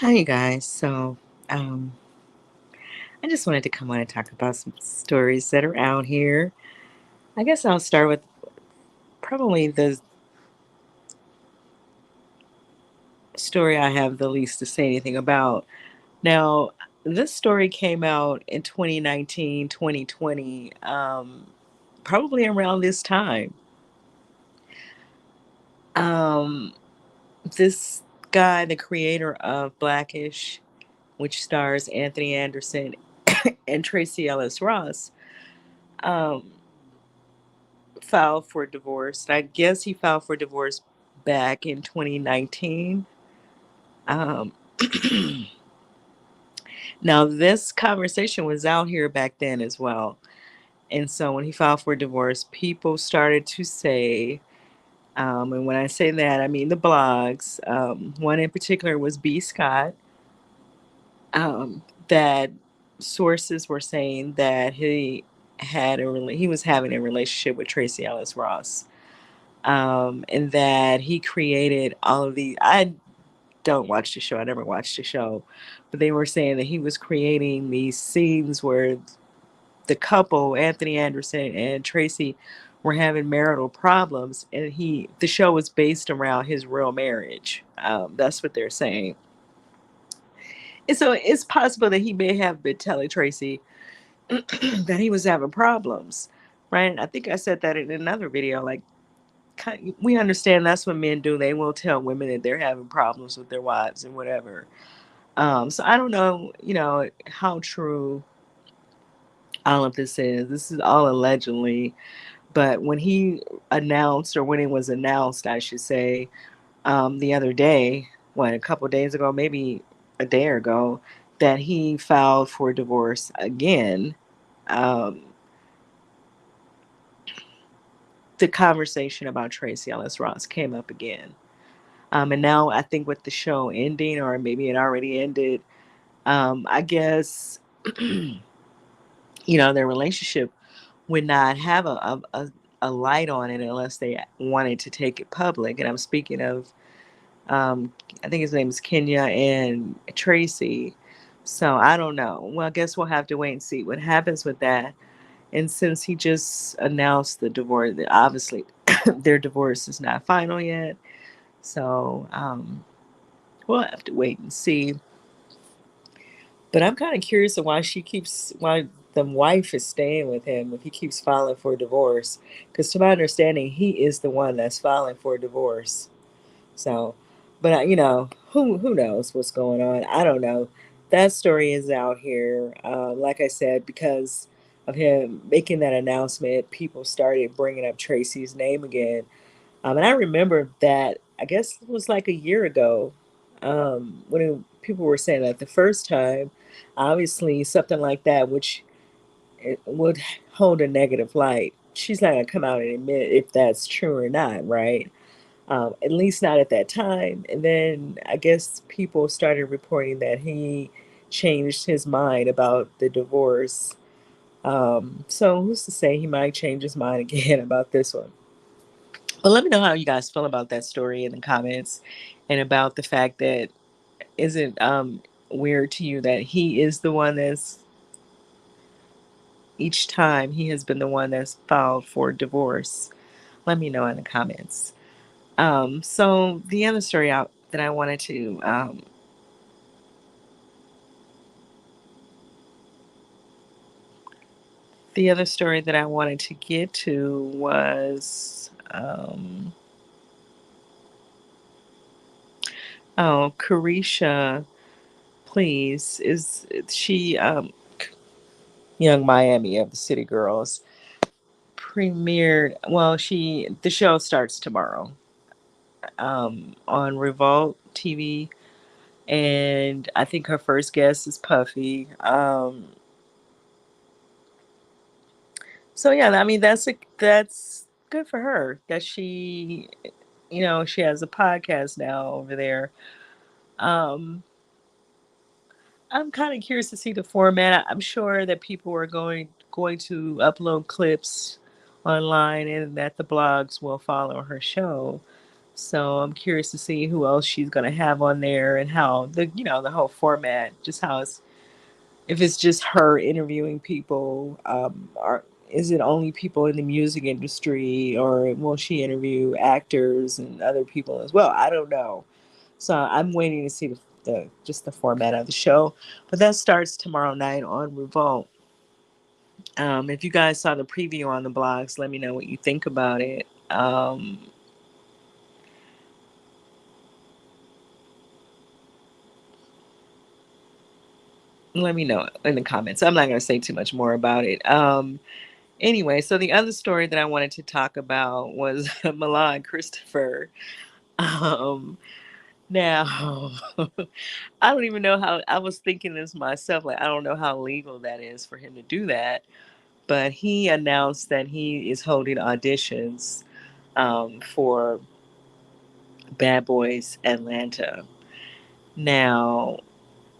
Hi, you guys. Um, I just wanted to come on and talk about some stories that are out here. I guess I'll start with probably the story I have the least to say anything about. Now, this story came out in 2019, 2020, probably around this time. Um, this guy, the creator of Blackish, which stars Anthony Anderson and Tracee Ellis Ross, um, filed for divorce. I guess he filed for divorce back in 2019. Um, now, this conversation was out here back then as well. And so when he filed for divorce, people started to say, and when I say that, I mean the blogs. One in particular was B. Scott, that sources were saying that he was having a relationship with Tracee Ellis Ross, and that he created all of these. I don't watch the show. I never watched the show, but they were saying that he was creating these scenes where the couple, Anthony Anderson and Tracee, were having marital problems, and the show was based around his real marriage. That's what they're saying. And so it's possible that he may have been telling Tracee that he was having problems, right? I think I said that in another video. Like, we understand that's what men do. They will tell women that they're having problems with their wives and whatever. So I don't know, how true all of this is. This is all allegedly. But when he announced, or when it was announced, I should say, the other day, a couple days ago, maybe a day ago, that he filed for divorce again, um, the conversation about Tracee Ellis Ross came up again. And now I think with the show ending, or maybe it already ended, I guess, their relationship would not have a light on it unless they wanted to take it public. And I'm speaking of, I think his name is Kenya and Tracee. So I don't know. Well, I guess we'll have to wait and see what happens with that. And since he just announced the divorce, obviously their divorce is not final yet. So we'll have to wait and see. But I'm kind of curious of why the wife is staying with him if he keeps filing for divorce. Because to my understanding, he is the one that's filing for divorce. So, but who knows what's going on? I don't know. That story is out here. Like I said, because of him making that announcement, people started bringing up Tracy's name again. And I remember that, I guess it was like a year ago, people were saying that the first time, obviously something like that, which it would hold a negative light. She's not going to come out and admit if that's true or not, right? At least not at that time. And then I guess people started reporting that he changed his mind about the divorce. So who's to say he might change his mind again about this one? But let me know how you guys feel about that story in the comments, and about the fact that, is it weird to you that he is the one that's, each time he has been the one that's filed for divorce? Let me know in the comments. So the other story out that I wanted to the other story that I wanted to get to was, Caresha Please, is she, Young Miami of the City Girls, premiered. Well, the show starts tomorrow, on Revolt TV, and I think her first guest is Puffy. So yeah, I mean that's good for her that she has a podcast now over there. Um, I'm kind of curious to see the format. I'm sure that people are going to upload clips online, and that the blogs will follow her show. So I'm curious to see who else she's gonna have on there and how the whole format, just how it's if it's just her interviewing people, or is it only people in the music industry, or will she interview actors and other people as well? I don't know. So I'm waiting to see the just the format of the show. But that starts tomorrow night on Revolt. If you guys saw the preview on the blogs, let me know what you think about it. Let me know in the comments. I'm not going to say too much more about it. Anyway, so the other story that I wanted to talk about was Milan Christopher. Um, now, I don't even know how, I was thinking this myself. Like, I don't know how legal that is for him to do that. But he announced that he is holding auditions for Bad Boys Atlanta. Now,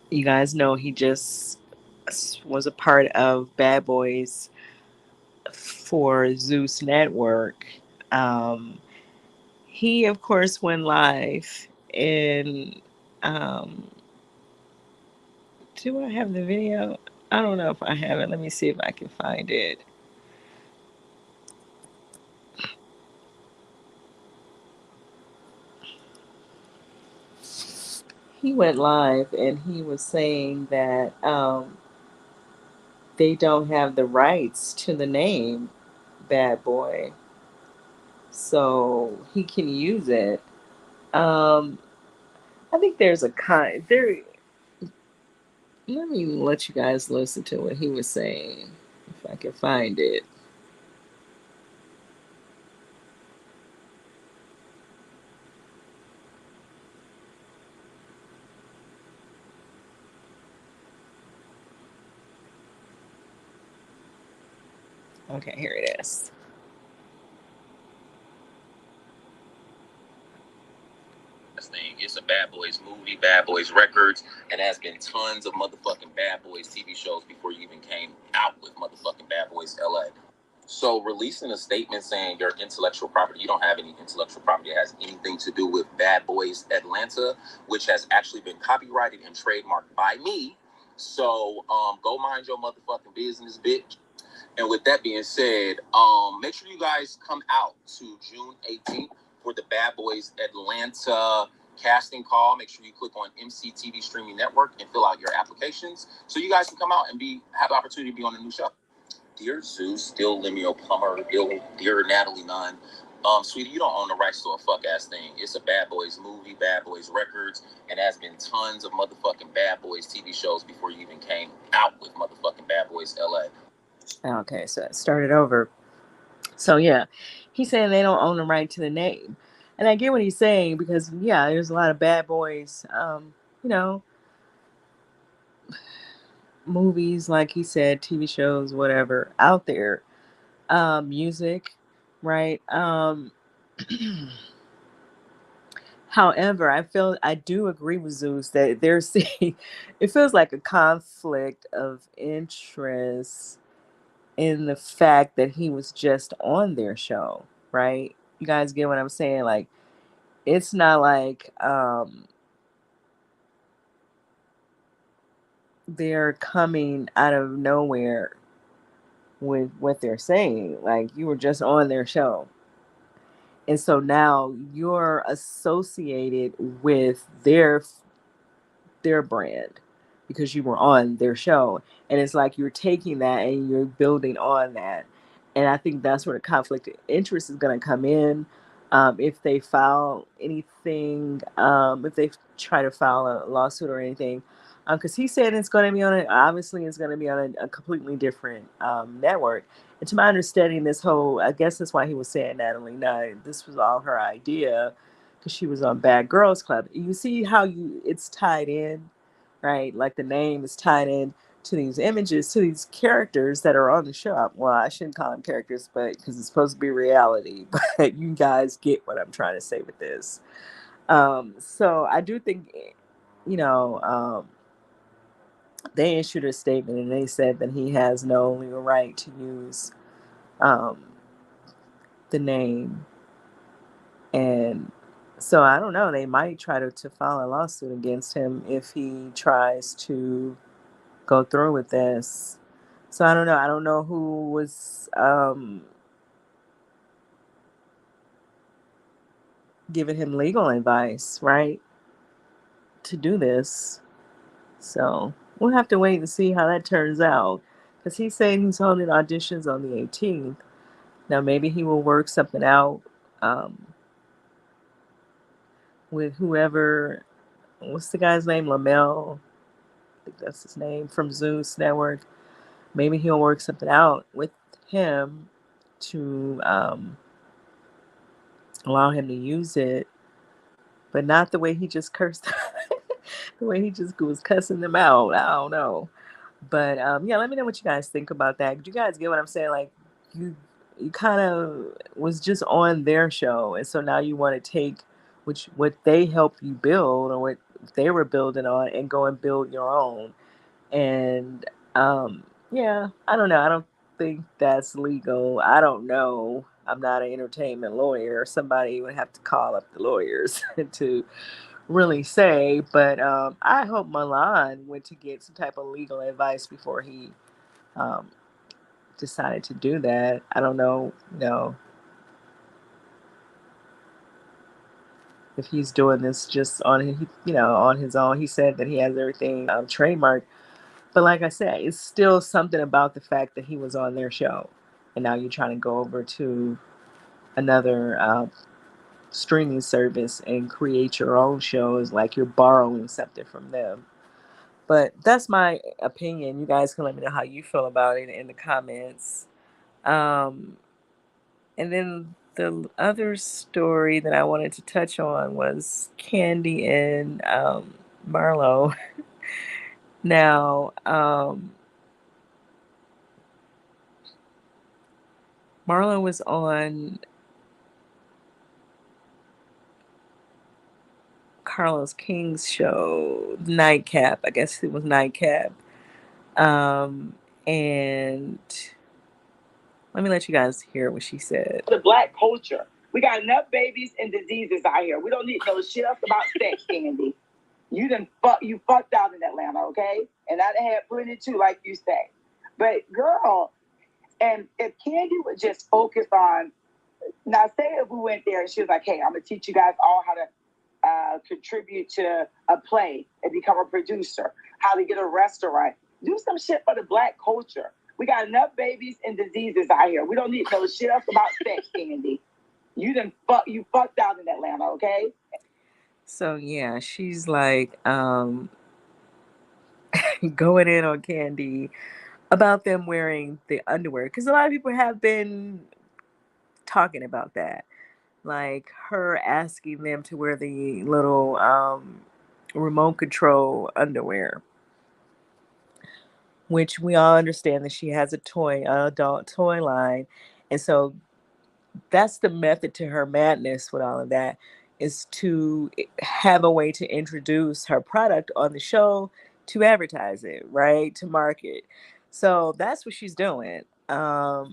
you guys know he just was a part of Bad Boys for Zeus Network. Um, he, of course, went live and do I have the video? I don't know if I have it. Let me see if I can find it. He went live and he was saying that they don't have the rights to the name Bad Boy, so he can use it. Um, I think there's a kind there. Let me let you guys listen to what he was saying, if I can find it. Okay, here it is. Thing. It's a Bad Boys movie, Bad Boys Records, and has been tons of motherfucking Bad Boys TV shows before you even came out with motherfucking Bad Boys LA. So releasing a statement saying your intellectual property, you don't have any intellectual property that has anything to do with Bad Boys Atlanta, which has actually been copyrighted and trademarked by me. So go mind your motherfucking business, bitch. And with that being said, make sure you guys come out to June 18th for the Bad Boys Atlanta casting call. Make sure you click on MCTV Streaming Network and fill out your applications so you guys can come out and have the opportunity to be on the new show. Dear Zeus, dear Lemuel Plummer, dear Natalie Nunn, sweetie, you don't own the rights to a fuck ass thing. It's a Bad Boys movie, Bad Boys Records, and has been tons of motherfucking Bad Boys TV shows before you even came out with motherfucking Bad Boys LA. Okay, so it started over. So yeah, he's saying they don't own the right to the name, and I get what he's saying because yeah, there's a lot of Bad Boys, you know, movies like he said, TV shows, whatever out there, music, right? However, I do agree with Zeus that there's it feels like a conflict of interest in the fact that he was just on their show, right? You guys get what I'm saying? Like it's not like they're coming out of nowhere with what they're saying. Like you were just on their show. And so now you're associated with their brand because you were on their show, and it's like you're taking that and you're building on that. And I think that's where the conflict of interest is going to come in. If they file anything, if they try to file a lawsuit or anything, because he said it's going to be on it, obviously it's going to be on a completely different network. And to my understanding, this whole, I guess that's why he was saying Natalie Nunn, this was all her idea because she was on Bad Girls Club. You see how it's tied in, right? Like the name is tied in to these images, to these characters that are on the show. Well, I shouldn't call them characters, but because it's supposed to be reality. But you guys get what I'm trying to say with this. So I do think, you know, they issued a statement and they said that he has no legal right to use um, the name and So I don't know. They might try to file a lawsuit against him if he tries to go through with this. So I don't know. I don't know who was giving him legal advice, right, to do this. So we'll have to wait and see how that turns out. Because he's saying he's holding auditions on the 18th. Now maybe he will work something out um, with whoever. What's the guy's name? Lamel. I think that's his name from Zeus Network. Maybe he'll work something out with him to allow him to use it, but not the way he just cursed. The way he just was cussing them out. I don't know. But yeah, let me know what you guys think about that. Do you guys get what I'm saying? Like you you kind of was just on their show, and so now you want to take which what they helped you build or what they were building on and go and build your own. And yeah, I don't know. I don't think that's legal. I don't know. I'm not an entertainment lawyer. Somebody would have to call up the lawyers to really say. But I hope Milan went to get some type of legal advice before he um, decided to do that. I don't know, if he's doing this just on on his own. He said that he has everything trademarked, but like I said, it's still something about the fact that he was on their show, and now you're trying to go over to another streaming service and create your own shows, like you're borrowing something from them. But that's my opinion. You guys can let me know how you feel about it in the comments. Um, and then the other story that I wanted to touch on was Kandi and Marlo. Now, Marlo was on Carlos King's show, Nightcap. I guess it was Nightcap. And let me let you guys hear what she said. The black culture. We got enough babies and diseases out here. We don't need no shit else about sex, Kandi. You fucked out in Atlanta, okay? And I done had plenty too, like you say. But girl, and if Kandi would just focus on, now say if we went there and she was like, hey, I'm gonna teach you guys all how to contribute to a play and become a producer, how to get a restaurant, do some shit for the black culture. We got enough babies and diseases out here. We don't need no shit else about sex, Kandi. You fucked out in Atlanta, okay? So yeah, she's like going in on Kandi about them wearing the underwear because a lot of people have been talking about that, like her asking them to wear the little remote control underwear, which we all understand that she has adult toy line, and so that's the method to her madness with all of that is to have a way to introduce her product on the show to advertise it, right? To market. So that's what she's doing. Now,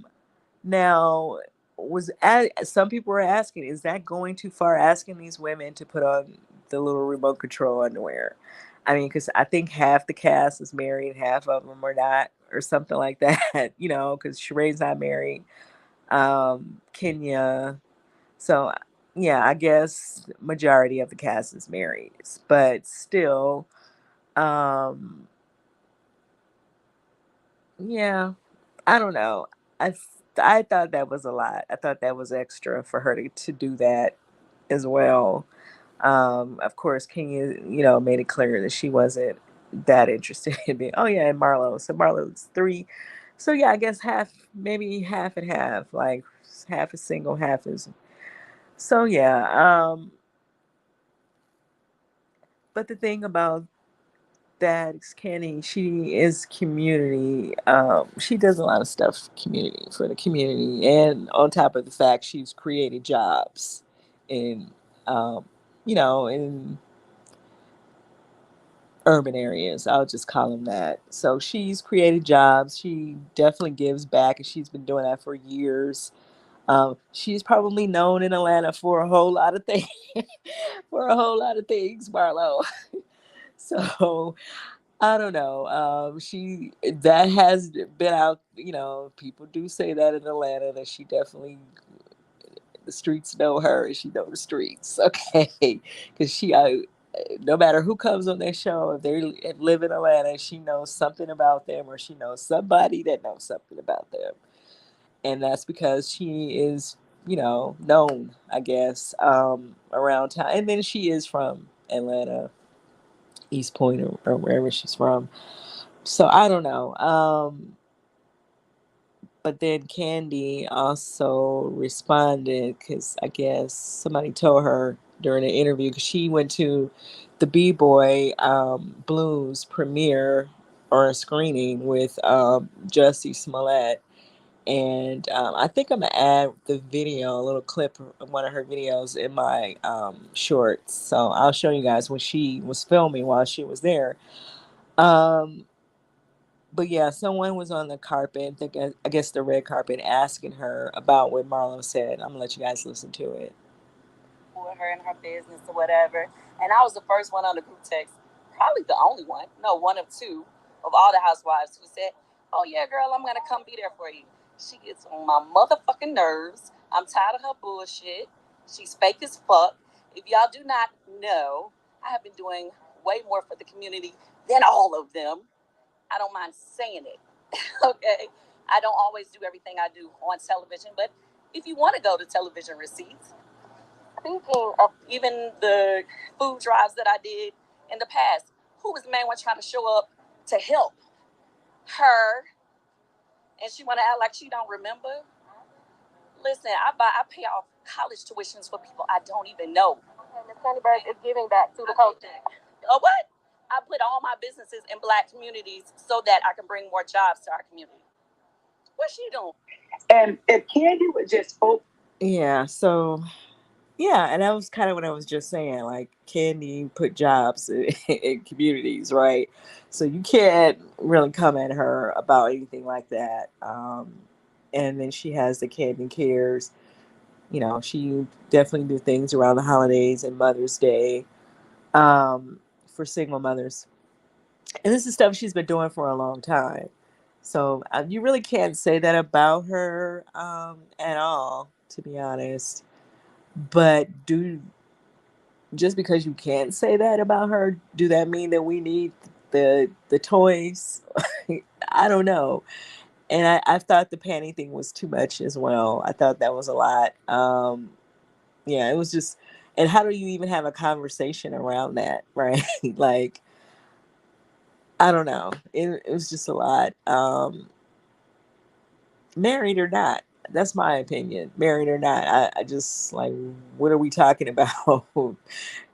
some people were asking, is that going too far? Asking these women to put on the little remote control underwear. I mean, because I think half the cast is married, half of them are not, or something like that. Because Sheree's not married, Kenya. So yeah, I guess majority of the cast is married, but still, um, yeah, I don't know. I I thought that was a lot. I thought that was extra for her to do that as well. Of course, Kenya, made it clear that she wasn't that interested in being. Oh yeah, and Marlo. So Marlo's three. So yeah, I guess half, maybe half and half. Like half is single, half is. So yeah. But the thing about that is Kenny, she is community. She does a lot of stuff community for the community, and on top of the fact she's created jobs in, in urban areas. I'll just call them that. So she's created jobs. She definitely gives back, and she's been doing that for years. She's probably known in Atlanta for a whole lot of things, for a whole lot of things, Marlo. So I don't know. She that has been out. You know, people do say that in Atlanta that she definitely the streets know her and she know the streets. Okay, because she, no matter who comes on their show, if they live in Atlanta, she knows something about them or she knows somebody that knows something about them, and that's because she is, known, I guess, around town. And then she is from Atlanta, East Point, or wherever she's from. So I don't know. But then Kandi also responded because I guess somebody told her during the interview because she went to the B Boy Blues premiere or a screening with Jussie Smollett. And I think I'm gonna add the video, a little clip of one of her videos in my shorts. So I'll show you guys when she was filming while she was there. Um, but yeah, someone was on the carpet, I guess the red carpet, asking her about what Marlo said. I'm gonna let you guys listen to it. With her and her business or whatever. And I was the first one on the group text, probably the only one, no, one of two of all the housewives who said, "Oh yeah, girl, I'm gonna come be there for you." She gets on my motherfucking nerves. I'm tired of her bullshit. She's fake as fuck. If y'all do not know, I have been doing way more for the community than all of them. I don't mind saying it. Okay. I don't always do everything I do on television, but if you want to go to television receipts, thinking of even the food drives that I did in the past, who was the main one trying to show up to help her, and she want to act like she don't remember? Listen, I pay off college tuitions for people I don't even know. And Miss Kandi Burruss is giving back to the culture. Oh, what? I put all my businesses in Black communities so that I can bring more jobs to our community. What's she doing? And if Kandi would just focus. Yeah, so yeah, and that was kind of what I was just saying. Like, Kandi put jobs in communities, right? So you can't really come at her about anything like that. And then she has the Kandi Cares. She definitely do things around the holidays and Mother's Day, for single mothers. And this is stuff she's been doing for a long time. So you really can't say that about her at all, to be honest. But just because you can't say that about her, do that mean that we need the toys? I don't know. And I thought the panty thing was too much as well. I thought that was a lot. Yeah, it was just. And how do you even have a conversation around that, right? Like, I don't know. It was just a lot. Married or not, that's my opinion. Married or not, I just like, what are we talking about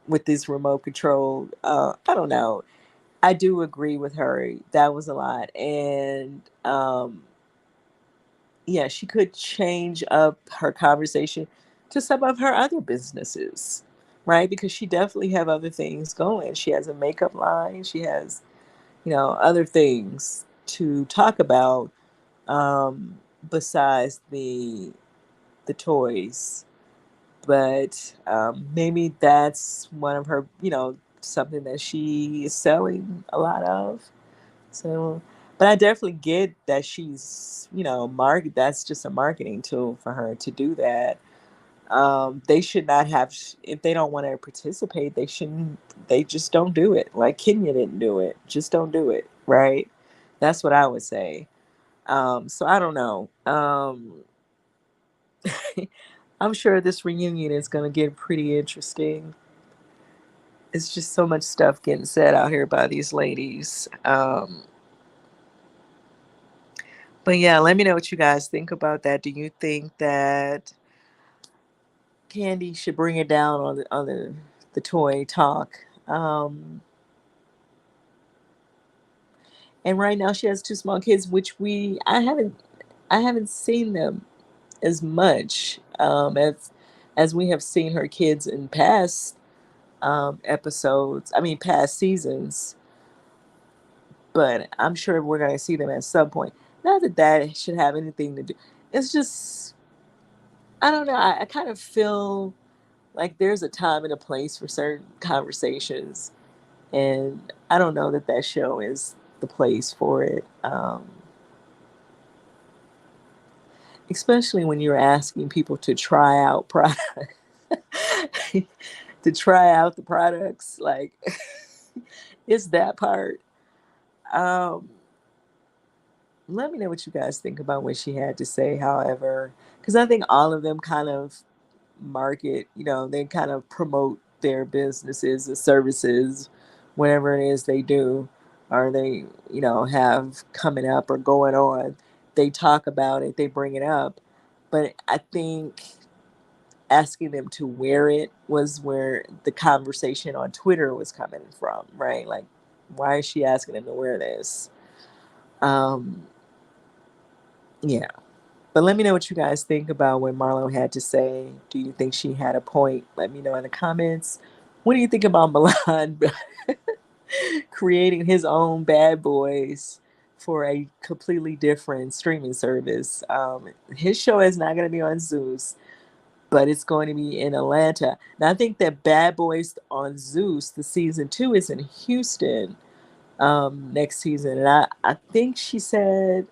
with this remote control? I don't know. I do agree with her. That was a lot. And yeah, she could change up her conversation to some of her other businesses, right? Because she definitely have other things going. She has a makeup line. She has, other things to talk about, besides the toys. But maybe that's one of her, something that she is selling a lot of. So, but I definitely get that she's, that's just a marketing tool for her to do that. They should not have, if they don't want to participate, they shouldn't, they just don't do it. Like Kenya didn't do it. Just don't do it. Right. That's what I would say. So I don't know. I'm sure this reunion is going to get pretty interesting. It's just so much stuff getting said out here by these ladies. But yeah, let me know what you guys think about that. Do you think that Kandi should bring it down on the toy talk? And right now she has two small kids, which I haven't seen them as much, as we have seen her kids in past episodes. I mean, past seasons. But I'm sure we're going to see them at some point. Not that that should have anything to do. It's just I don't know. I kind of feel like there's a time and a place for certain conversations, and I don't know that that show is the place for it. Especially when you're asking people to try out product, to try out the products, like it's that part. Um, Let me know what you guys think about what she had to say. However, because I think all of them kind of market, they kind of promote their businesses and services, whatever it is they do, or they, have coming up or going on. They talk about it, they bring it up. But I think asking them to wear it was where the conversation on Twitter was coming from, right? Like, why is she asking them to wear this? Um, yeah. But let me know what you guys think about what Marlo had to say. Do you think she had a point? Let me know in the comments. What do you think about Milan creating his own bad boys for a completely different streaming service? His show is not going to be on Zeus, but it's going to be in Atlanta. Now, I think that Bad Boys on Zeus, the season 2, is in Houston next season. And I think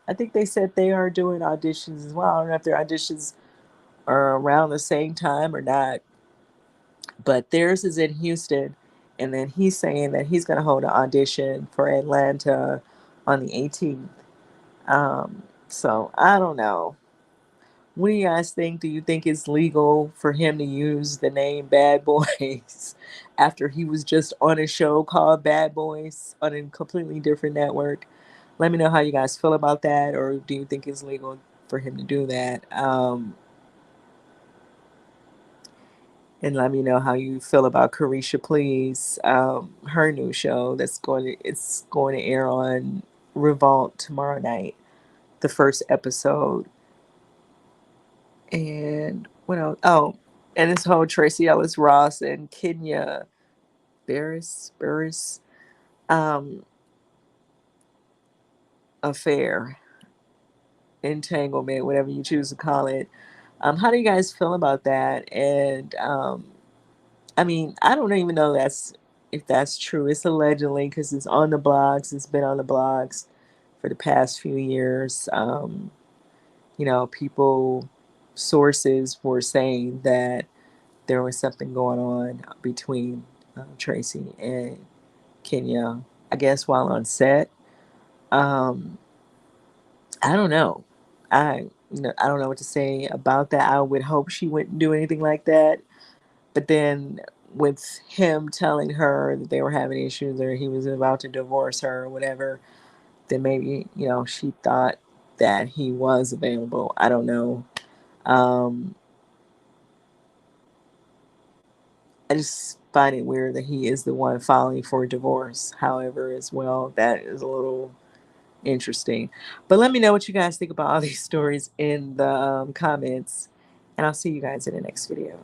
I think they said they are doing auditions as well. I don't know if their auditions are around the same time or not, but theirs is in Houston. And then he's saying that he's going to hold an audition for Atlanta on the 18th. So I don't know. What do you guys think? Do you think it's legal for him to use the name Bad Boys after he was just on a show called Bad Boys on a completely different network? Let me know how you guys feel about that, or do you think it's legal for him to do that? And let me know how you feel about Caresha Please, her new show it's going to air on Revolt tomorrow night, the first episode. And what else? Oh, and this whole Tracee Ellis Ross and Kenya Barris um, affair, entanglement, whatever you choose to call it. How do you guys feel about that? And I mean, I don't even know if that's true. It's allegedly because it's on the blogs. It's been on the blogs for the past few years. People, sources were saying that there was something going on between Tracee and Kenya, I guess, while on set. Um, I don't know. I don't know what to say about that. I would hope she wouldn't do anything like that. But then with him telling her that they were having issues or he was about to divorce her or whatever, then maybe, she thought that he was available. I don't know. Um, I just find it weird that he is the one filing for divorce. However, as well, that is a little interesting. But let me know what you guys think about all these stories in the comments, and I'll see you guys in the next video.